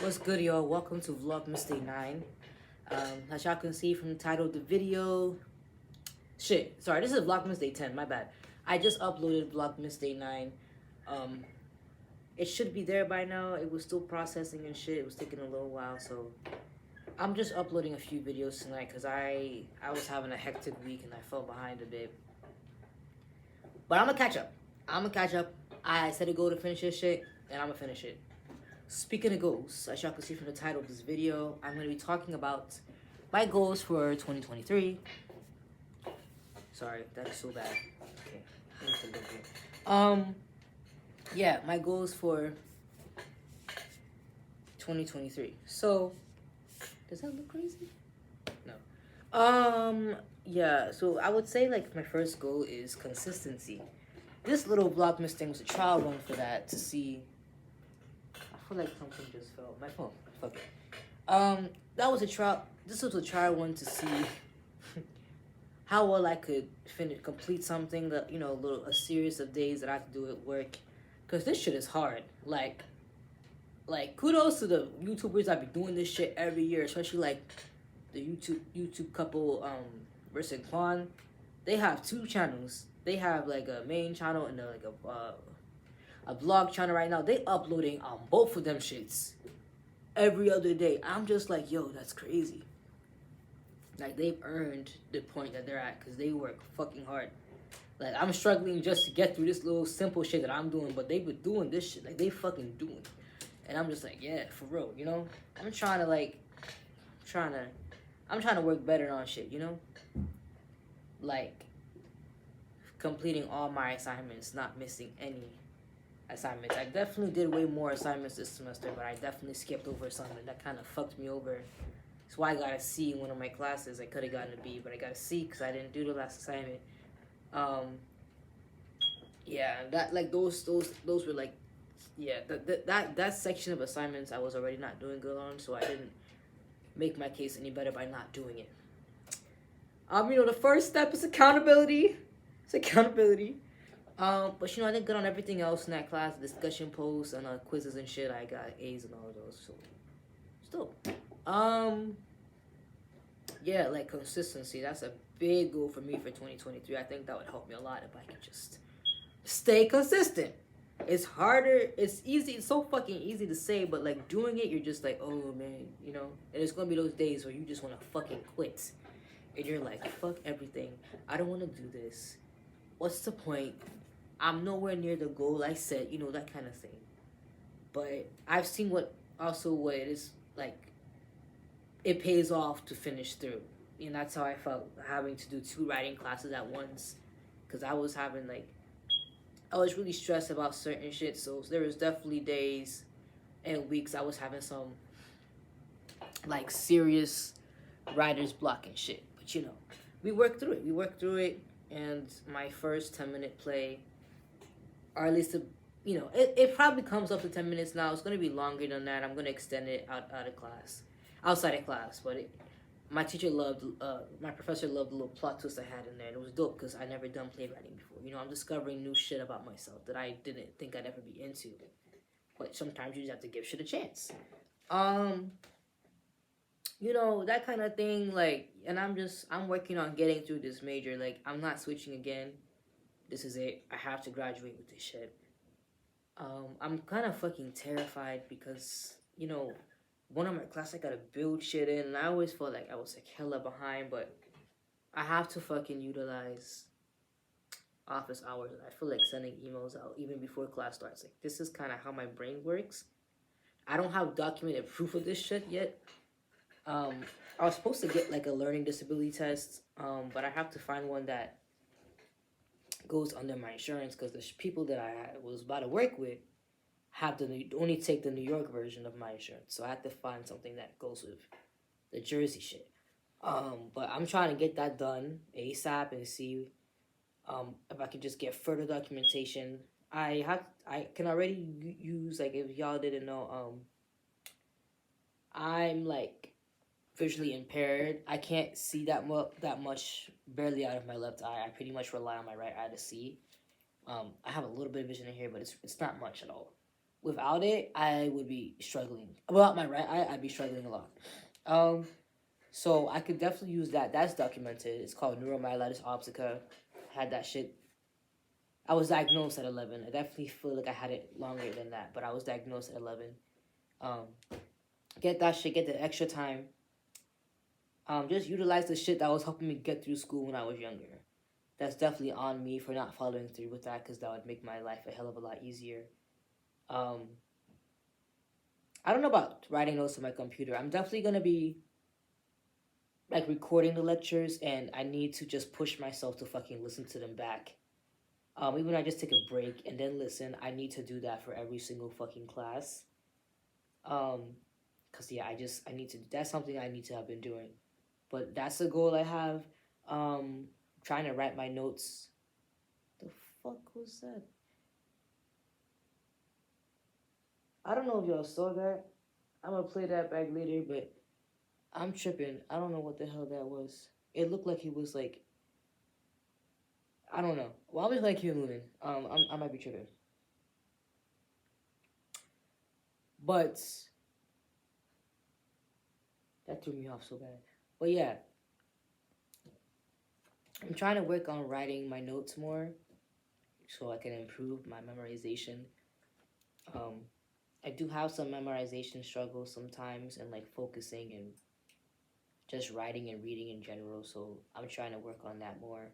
What's good, y'all? Welcome to Vlogmas Day 9. As y'all can see from the title of the video, this is Vlogmas Day 10, my bad. I just uploaded Vlogmas Day 9. It should be there by now. It was still processing and shit. It was taking a little while, so I'm just uploading a few videos tonight because I was having a hectic week and I fell behind a bit. But I'm gonna catch up. I said a goal to finish this shit, and I'm gonna finish it. Speaking of goals, as y'all can see from the title of this video, I'm going to be talking about my goals for 2023. Sorry, that is so bad. Okay. Yeah, my goals for 2023. So, does that look crazy? No. Yeah, so I would say, like, my first goal is consistency. This little Vlogmas thing was a trial run for that to see. I feel like something just fell. My phone. Fuck it. That was a trial. This was a trial one to see how well I could complete something that, you know, a series of days that I could do at work. Cause this shit is hard. Like kudos to the YouTubers that be doing this shit every year, especially like the YouTube couple, Riss and Quan. They have 2 channels. They have like a main channel and like a vlog channel right now. They uploading on both of them shits every other day. I'm just like, yo, that's crazy. Like, they've earned the point that they're at because they work fucking hard. Like, I'm struggling just to get through this little simple shit that I'm doing, but they've been doing this shit. Like, they fucking doing it. And I'm just like, yeah, for real, you know? I'm trying to work better on shit, you know? Like, completing all my assignments, not missing any assignments. I definitely did way more assignments this semester, but I definitely skipped over something that kind of fucked me over. That's why I got a C in one of my classes. I could have gotten a B, but I got a C because I didn't do the last assignment. Yeah, that like those were like, yeah, that section of assignments I was already not doing good on, so I didn't make my case any better by not doing it. You know, the first step is accountability. It's accountability. But you know, I did good on everything else in that class, discussion posts and quizzes and shit. I got A's and all of those. So, still, yeah, like consistency. That's a big goal for me for 2023. I think that would help me a lot if I could just stay consistent. It's harder. It's easy. It's so fucking easy to say, but like doing it, you're just like, oh man, you know. And it's gonna be those days where you just wanna fucking quit, and you're like, fuck everything. I don't wanna do this. What's the point? I'm nowhere near the goal I set, you know, that kind of thing. But I've seen what it is like. It pays off to finish through, and that's how I felt having to do 2 writing classes at once, because I was really stressed about certain shit. So there was definitely days and weeks I was having some like serious writer's block and shit. But you know, we worked through it, and my first 10-minute play, or at least you know, it probably comes up to 10 minutes now. It's going to be longer than that. I'm going to extend it outside of class. But my professor loved the little plot twist I had in there. And it was dope because I never done playwriting before. You know, I'm discovering new shit about myself that I didn't think I'd ever be into. But sometimes you just have to give shit a chance. You know, that kind of thing, like, and I'm working on getting through this major. Like, I'm not switching again. This is it. I have to graduate with this shit. I'm kind of fucking terrified because, you know, one of my classes I gotta build shit in, and I always felt like I was like hella behind, but I have to fucking utilize office hours. I feel like sending emails out even before class starts. Like, this is kind of how my brain works. I don't have documented proof of this shit yet. I was supposed to get like a learning disability test, but I have to find one that goes under my insurance because the people that I was about to work with have to only take the New York version of my insurance. So I have to find something that goes with the Jersey shit. But I'm trying to get that done ASAP and see if I can just get further documentation. I can already use, like, if y'all didn't know, I'm like visually impaired. I can't see that much barely out of my left eye. I pretty much rely on my right eye to see. I have a little bit of vision in here, but it's not much at all. Without it, I would be struggling. Without my right eye, I'd be struggling a lot. Um, so I could definitely use that. That's documented. It's called neuromyelitis optica. Had that shit. I was diagnosed at 11. I definitely feel like I had it longer than that, but I was diagnosed at 11. Um, get that shit. Get the extra time. Just utilize the shit that was helping me get through school when I was younger. That's definitely on me for not following through with that, because that would make my life a hell of a lot easier. Um, I don't know about writing notes on my computer. I'm definitely gonna be like recording the lectures, and I need to just push myself to fucking listen to them back. Even when I just take a break and then listen, I need to do that for every single fucking class. Cause yeah, I need to. That's something I need to have been doing. But that's a goal I have. Trying to write my notes. The fuck was that? I don't know if y'all saw that. I'm gonna play that back later, but I'm tripping. I don't know what the hell that was. It looked like he was like, I don't know. Well, I was like he moving. I might be tripping, but that threw me off so bad. But yeah, I'm trying to work on writing my notes more so I can improve my memorization. Um, I do have some memorization struggles sometimes, and like focusing and just writing and reading in general. So I'm trying to work on that more.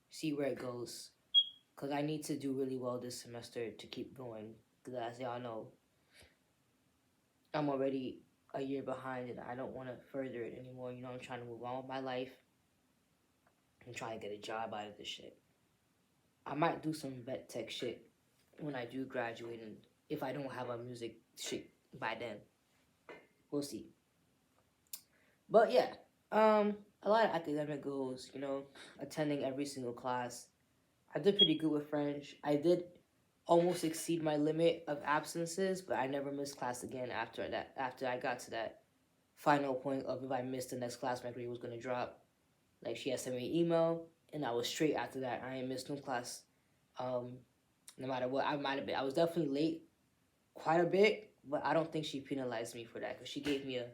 See where it goes, cause I need to do really well this semester to keep going. Cause as y'all know, I'm already a year behind, and I don't want to further it anymore. You know, I'm trying to move on with my life. I'm trying to get a job out of this shit. I might do some vet tech shit when I do graduate, and if I don't have a music shit by then, we'll see. But yeah, a lot of academic goals. You know, attending every single class. I did pretty good with French. I did almost exceed my limit of absences, but I never missed class again after that. After I got to that final point of if I missed the next class, my grade was gonna drop. Like she had sent me an email, and I was straight after that. I ain't missed no class. Um, no matter what, I might have been. I was definitely late quite a bit, but I don't think she penalized me for that because she gave me a.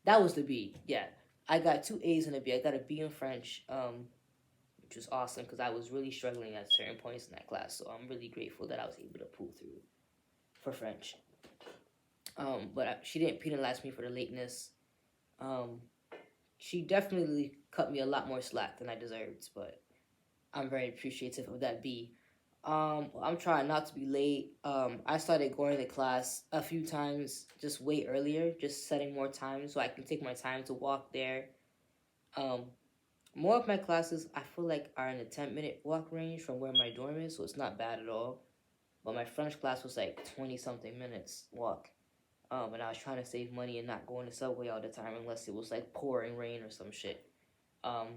That was the B. Yeah, I got two A's and a B. I got a B in French, which was awesome because I was really struggling at certain points in that class. So I'm really grateful that I was able to pull through for French. But she didn't penalize me for the lateness. Um, she definitely cut me a lot more slack than I deserved, but I'm very appreciative of that B. I'm trying not to be late. I started going to class a few times just way earlier, just setting more time so I can take my time to walk there. Um, more of my classes I feel like are in a 10-minute walk range from where my dorm is, so it's not bad at all. But my French class was like 20 something minutes walk. And I was trying to save money and not go in the subway all the time unless it was like pouring rain or some shit. Um,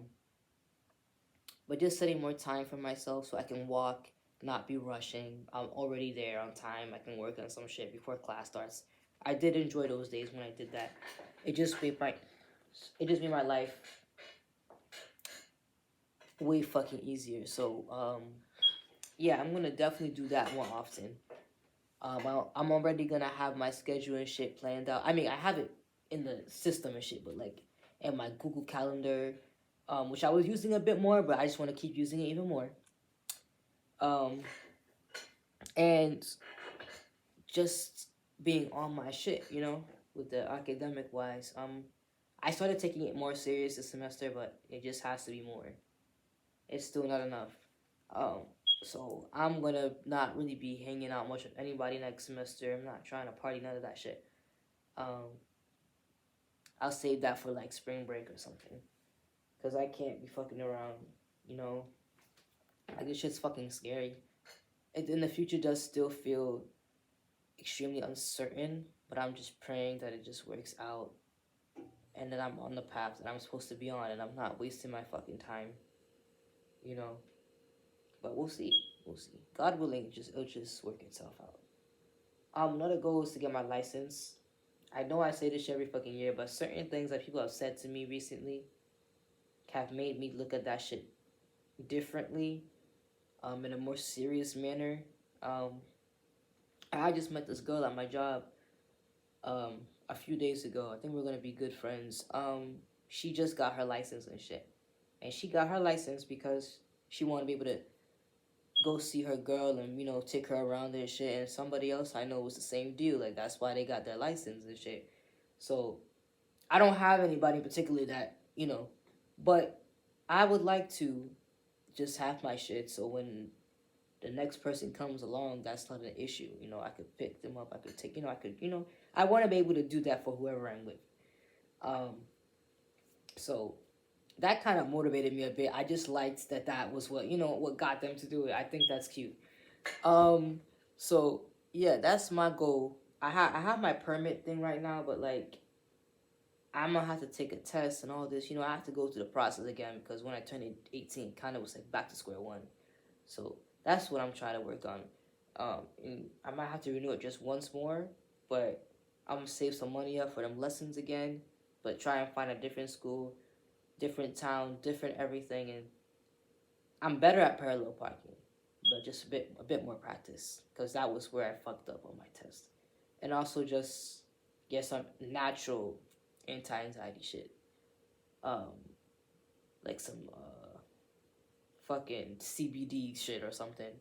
but just setting more time for myself so I can walk, not be rushing. I'm already there on time. I can work on some shit before class starts. I did enjoy those days when I did that. It just made my life way fucking easier. So yeah, I'm gonna definitely do that more often. I'm already gonna have my schedule and shit planned out. I mean, I have it in the system and shit, but like in my Google Calendar, which I was using a bit more, but I just want to keep using it even more. Um, and just being on my shit, you know, with the academic wise. I started taking it more serious this semester, but it just has to be more. It's still not enough. Um, so I'm gonna not really be hanging out much with anybody next semester. I'm not trying to party, none of that shit. Um, I'll save that for like spring break or something, cause I can't be fucking around. You know, like this shit's fucking scary. In the future does still feel extremely uncertain, but I'm just praying that it just works out, and that I'm on the path that I'm supposed to be on, and I'm not wasting my fucking time. You know, but we'll see. We'll see. God willing, it'll just work itself out. Another goal is to get my license. I know I say this every fucking year, but certain things that people have said to me recently have made me look at that shit differently. in a more serious manner. I just met this girl at my job a few days ago. I think we're gonna be good friends. She just got her license and shit, and she got her license because she wanted to be able to go see her girl and take her around and shit. And somebody else I know was the same deal. Like that's why they got their license and shit. So I don't have anybody in particular that but I would like to just have my shit. So when the next person comes along, that's not an issue. I could pick them up. I could take. I want to be able to do that for whoever I'm with. So that kind of motivated me a bit. I just liked that was what got them to do it. I think that's cute. So yeah, that's my goal. I have my permit thing right now, but like I'm gonna have to take a test and all this. I have to go through the process again because when I turned 18, kind of was like back to square one. So that's what I'm trying to work on. And I might have to renew it just once more, but I'm gonna save some money up for them lessons again. But try and find a different school, different town, different everything, and I'm better at parallel parking, but just a bit more practice because that was where I fucked up on my test, and also just get some natural anti-anxiety shit, um, like some fucking CBD shit or something.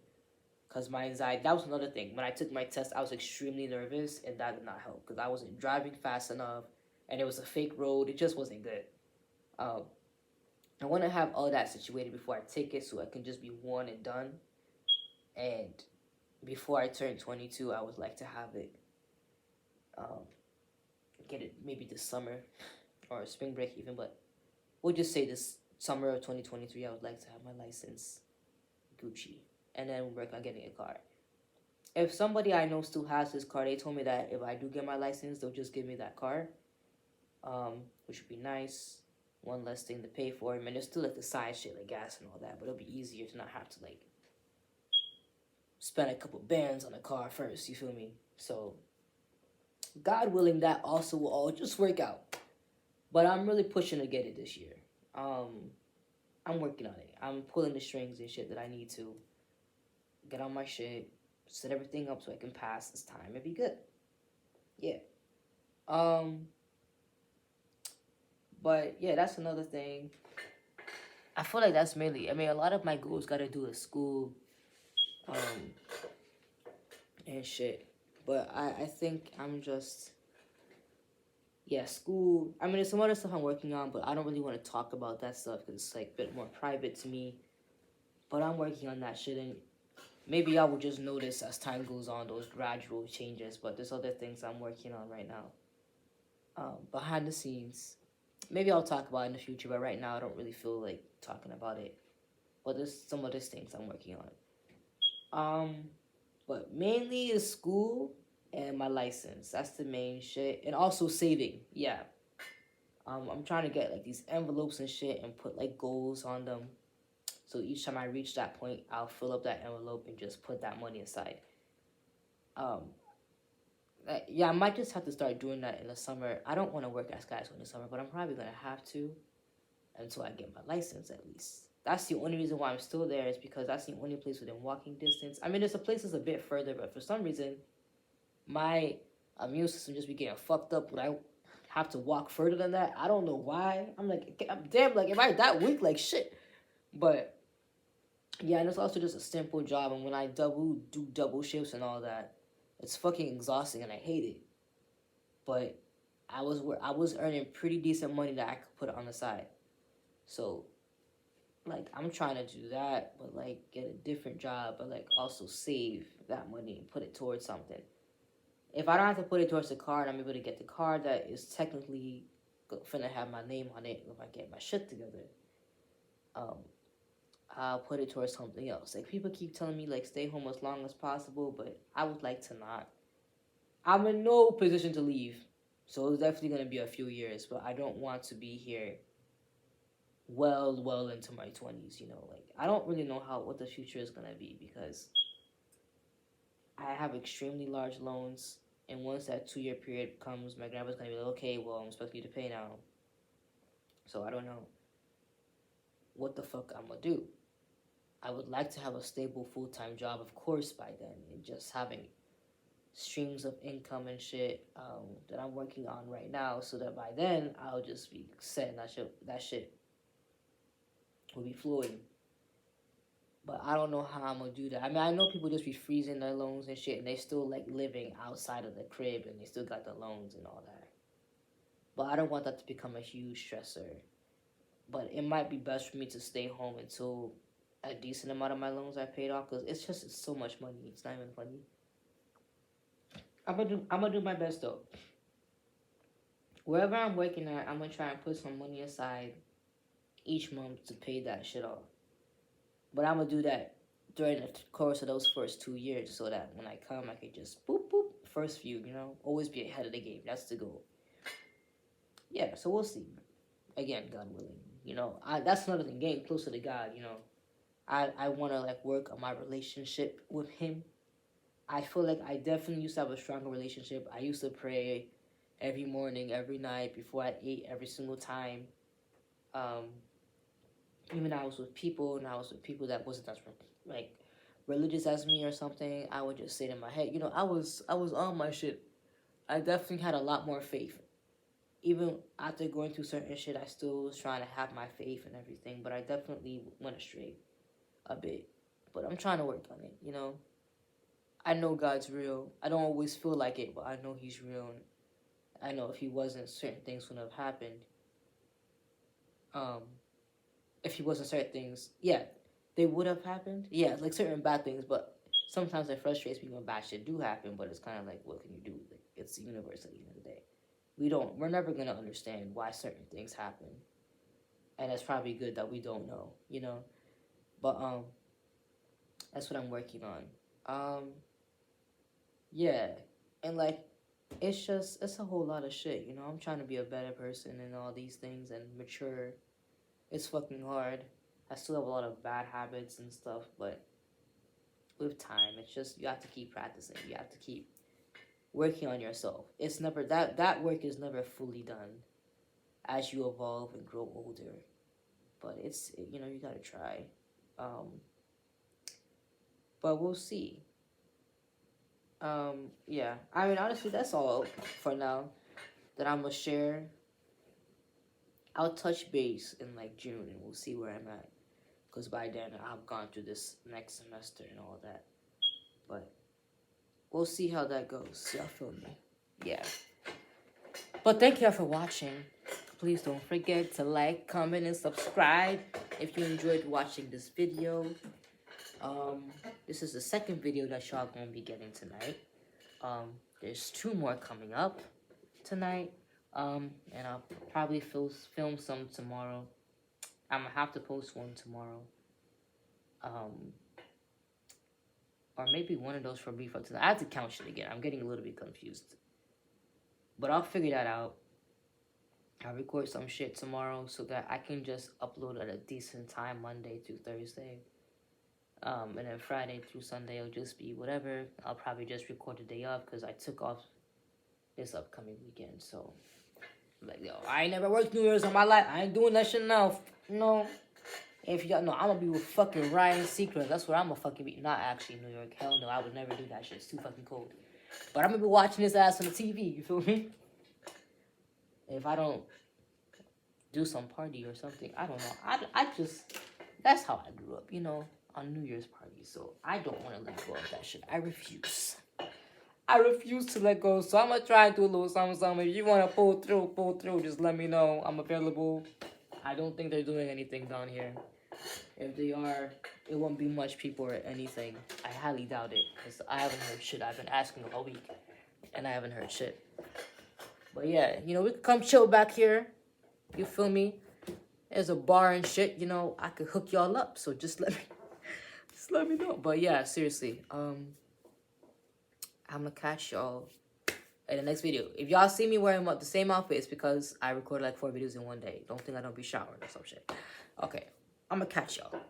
Cause my anxiety, that was another thing. When I took my test, I was extremely nervous, and that did not help. Cause I wasn't driving fast enough, and it was a fake road. It just wasn't good. I want to have all that situated before I take it, so I can just be one and done. And before I turn 22, I would like to have it, get it maybe this summer, or spring break even. But we'll just say this summer of 2023, I would like to have my license, Gucci, and then work on getting a car. If somebody I know still has this car, they told me that if I do get my license, they'll just give me that car, which would be nice. One less thing to pay for. I mean, there's still like the side shit like gas and all that, but it'll be easier to not have to like spend a couple bands on a car first. You feel me? So, God willing, that also will all just work out. But I'm really pushing to get it this year. I'm working on it. I'm pulling the strings and shit that I need to get on my shit, set everything up so I can pass this time and be good. Yeah. But yeah, that's another thing. I feel like that's mainly. I mean, a lot of my goals got to do with school, and shit. But I think I'm just, yeah, school. I mean, there's some other stuff I'm working on, but I don't really want to talk about that stuff because it's like a bit more private to me. But I'm working on that shit, and maybe I will just notice as time goes on those gradual changes. But there's other things I'm working on right now, behind the scenes. Maybe I'll talk about it in the future, but right now I don't really feel like talking about it. But there's some other things I'm working on. But mainly is school and my license. That's the main shit. And also saving. Yeah. I'm trying to get like these envelopes and shit and put like goals on them. So each time I reach that point, I'll fill up that envelope and just put that money aside. Yeah, I might just have to start doing that in the summer. I don't want to work as guys in the summer, but I'm probably going to have to until I get my license at least. That's the only reason why I'm still there is because that's the only place within walking distance. I mean, there's a places a bit further, but for some reason, my immune system just be getting fucked up when I have to walk further than that. I don't know why. I'm damn, like, am I that weak? Like, shit. But, yeah, and it's also just a simple job. And when I do double shifts and all that, it's fucking exhausting and I hate it. But I was earning pretty decent money that I could put on the side. So, like, I'm trying to do that, but, like, get a different job, but, like, also save that money and put it towards something. If I don't have to put it towards the car and I'm able to get the car that is technically finna have my name on it if I get my shit together, I'll put it towards something else. Like, people keep telling me, like, stay home as long as possible, but I would like to not. I'm in no position to leave, so it's definitely going to be a few years, but I don't want to be here well into my 20s, Like, I don't really know what the future is going to be because I have extremely large loans, and once that 2-year period comes, my grandpa's going to be like, okay, well, I'm expecting you to pay now. So I don't know what the fuck I'm going to do. I would like to have a stable full-time job, of course, by then, and just having streams of income and shit that I'm working on right now, so that by then I'll just be set and that shit will be flowing. But I don't know how I'm gonna do that. I mean, I know people just be freezing their loans and shit, and they still like living outside of the crib, and they still got the loans and all that. But I don't want that to become a huge stressor. But it might be best for me to stay home until a decent amount of my loans are paid off, because it's so much money. It's not even funny. I'm gonna do my best though. Wherever I'm working at, I'm gonna try and put some money aside each month to pay that shit off. But I'm gonna do that during the course of those first 2 years, so that when I come, I can just boop boop first few. Always be ahead of the game. That's the goal. Yeah, so we'll see. Again, God willing. That's another thing. Getting closer to God. I want to like work on my relationship with Him. I feel like I definitely used to have a stronger relationship. I used to pray every morning, every night, before I ate, every single time. Even I was with people, and I was with people that wasn't as like religious as me or something. I would just say to my head, I was on my shit. I definitely had a lot more faith. Even after going through certain shit, I still was trying to have my faith and everything. But I definitely went astray a bit. But I'm trying to work on it. I know God's real. I don't always feel like it, but I know He's real. And I know if He wasn't, certain things wouldn't have happened. If He wasn't, certain things, yeah, they would have happened. Yeah, like certain bad things, but sometimes it frustrates me when bad shit do happen, but it's kind of like, what can you do? Like, it's the universe at the end of the day. We're never going to understand why certain things happen. And it's probably good that we don't know, But, that's what I'm working on. Yeah. And, like, it's a whole lot of shit, I'm trying to be a better person and all these things and mature. It's fucking hard. I still have a lot of bad habits and stuff, but with time, it's just, you have to keep practicing. You have to keep working on yourself. It's never, that work is never fully done as you evolve and grow older. But you gotta try. But we'll see. Yeah. I mean, honestly, that's all for now that I'm gonna share. I'll touch base in like June and we'll see where I'm at. Because by then I've gone through this next semester and all that. But we'll see how that goes. Y'all feel me? Yeah. But thank y'all for watching. Please don't forget to like, comment, and subscribe if you enjoyed watching this video. This is the second video that y'all gonna be getting tonight. There's 2 more coming up tonight. And I'll probably film some tomorrow. I'm gonna have to post one tomorrow. Or maybe one of those for refund tonight. I have to count shit again. I'm getting a little bit confused. But I'll figure that out. I'll record some shit tomorrow so that I can just upload at a decent time Monday through Thursday. And then Friday through Sunday will just be whatever. I'll probably just record the day off because I took off this upcoming weekend. So, like, yo, I ain't never worked New Year's in my life. I ain't doing that shit now. No. If y'all know, I'm gonna be with fucking Ryan Seacrest. That's what I'm gonna fucking be. Not actually New York. Hell no, I would never do that shit. It's too fucking cold. But I'm gonna be watching his ass on the TV. You feel me? If I don't do some party or something, I don't know. I just, that's how I grew up, on New Year's parties. So I don't want to let go of that shit. I refuse. I refuse to let go. So I'm gonna try and do a little something. If you wanna pull through. Just let me know. I'm available. I don't think they're doing anything down here. If they are, it won't be much people or anything. I highly doubt it, because I haven't heard shit. I've been asking all week, and I haven't heard shit. But yeah, we can come chill back here. You feel me? There's a bar and shit, I could hook y'all up. So just let me know. But yeah, seriously, I'm gonna catch y'all in the next video. If y'all see me wearing the same outfit, it's because I recorded like 4 videos in one day. Don't think I don't be showering or some shit. Okay, I'm gonna catch y'all.